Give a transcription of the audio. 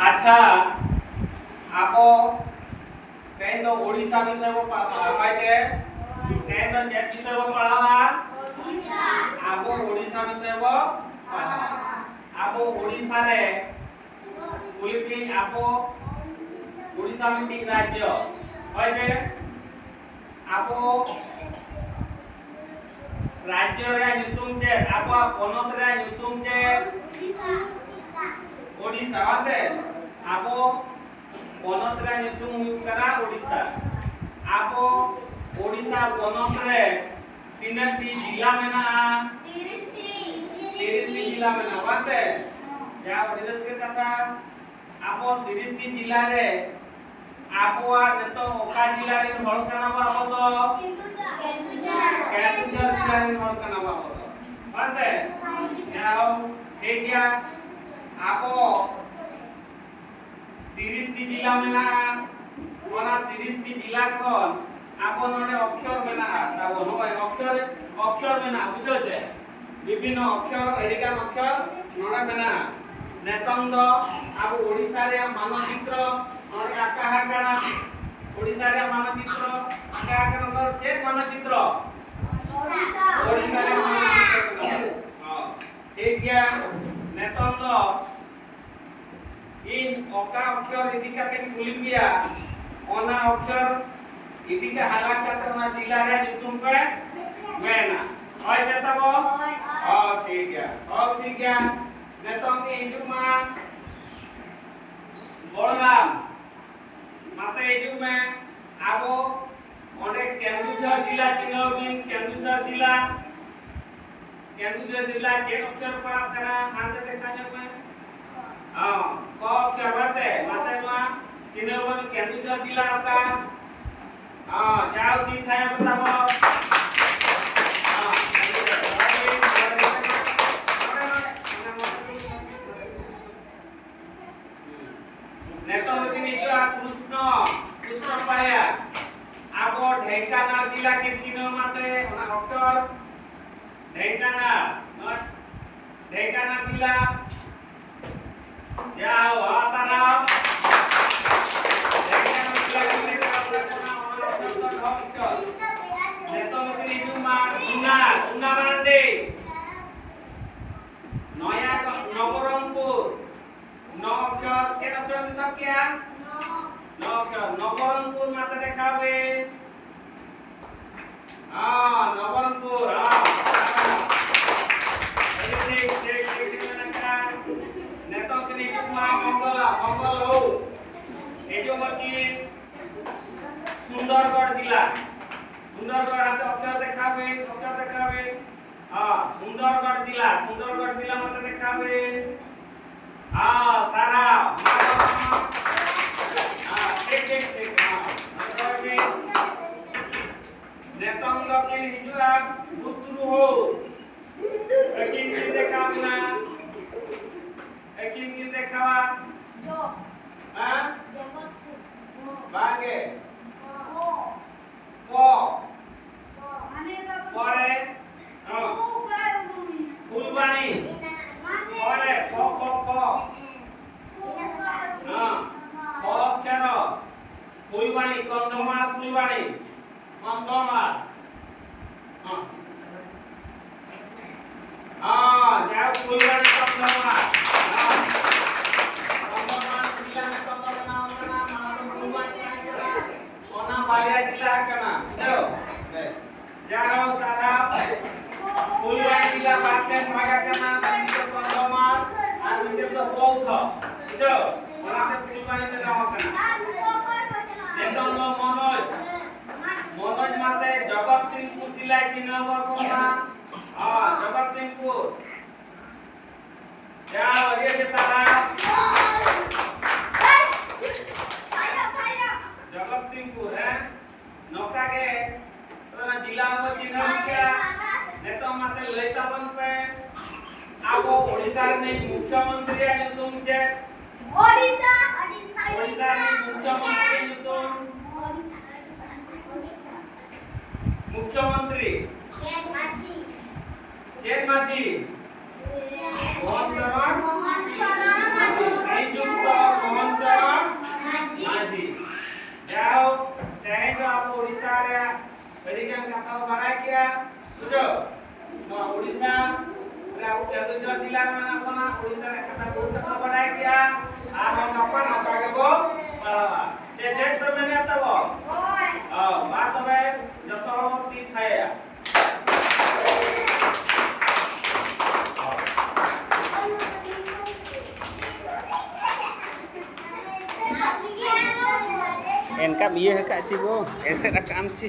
अच्छा आपो कहीं तो ओडिशा विषय में पढ़ावा छे कहीं तो जे विषय में पढ़ावा ओडिशा आपो ओडिशा विषय में पढ़ावा आपो ओडिशा रे फिलिपिन आपो ओडिशा में तीन राज्य होय छे आपो राज्य रे ᱧᱩᱛᱩᱢ छे आपो पनत रे ᱧᱩᱛᱩᱢ छे ओडिशा होते आपो पनत रे ᱧᱩᱛᱩᱢ हुई करा ओडिशा आपो ओडिशा पनत रे तीनटी जिला मेना 30 जिला मेना होते या ओडिशा के कथा आपो 30 जिला रे आपो नेतो ओका जिला रे हळ कना बाबो तो केंदुझर जिला रे हळ कना बाबो तो होते जाओ ठीक है आपो 30 जिला मेना ओना 30 जिला खन आपो नने अक्षर मेना ताबो होय अक्षर मेना बुझो छे विभिन्न अक्षर एडिका अक्षर नडा मेना नेतंग आपो ओडिसा रे मानचित्र और आकाहाकाना ओडिसा रे मानचित्र आकाहाकाना जे मानचित्र ओडिसा रे मानचित्र हां ठीक है नेतंग इन ओका अक्षर इदिका के कुलिपिया ओना अक्षर इदिका हलाका तना जिला रे ᱧᱩᱛᱩᱢ पे वेना होय छताबो ठीक है नेतंग के हिजुमा बलराम मासे हिजुमे आबो ओंडे केंदुझर जिला चिनोबिन केंदुझर जिला जे अक्षर पड़ा करा आंदे देखा में क अक्षर बाते मासे मा चिनोबन केंदुझर जिला का जाओ दी थाया बताबो कृष्ण पाया आपो ढेंकानाल जिला के चिन्ह मासे ओना अक्षर ढेंकानाल जिला जाओ आसाना ढेंकानाल जिला के ओना शब्द अक्षर नेतोमती निजुमा उना बांडे नया नवरंगपुर नौ अक्षर के अक्षर सब क्या नवरंगपुर मासे देखाबे नवरंगपुर ठीक नेतो के निजुमा मंगल हो एजो मकी सुंदरगढ़ जिला आते अक्षर देखाबे सुंदरगढ़ जिला मासे देखाबे सारा ठीक नेतंग के हिजुआ बुतरु हो एकिन की देखाबना एकिन की देखावा जो जगतपुर बागे माने सब परे फुलवाणी परे क अक्षर फुलवाणी कंधमाल जाओ फुलवाणी कंधमाल जिला में कंधमाल फुलवाणी ओना बालिया जिला कना जाओ सारा फुलवाणी जिला बाटे भागा कना कंधमाल और तो बौद्ध जो ओना से फुलवाणी में जाओ कना नेतंग मनोज मासे जगत सिंहपुर जिला चिन्ह कोना जगत सिंहपुर जाओ ये सारा जगत सिंहपुर है नौका के तो जिला में चिन्ह क्या नेता मासे लइतापन पे आपो ओडिशा ने मुख्यमंत्री आने तुम छे ओडिशा ने मुख्यमंत्री तुम मुख्यमंत्री चेन माझी मोहन चरण श्रीजुक्त मोहन चरण माझी जाओ चाहे तो आप ओडिशा रे मेडिकल कथा बारा किया बुझो न ओडिशा रे आप केदुझर जिला में अपना ओडिशा रे कथा बहुत बारा किया आप हम अपन के को पढ़ावा जे सब मैंने तब बात है जत हम ती खाया इनका ये है का ची वो ऐसे ना काम ची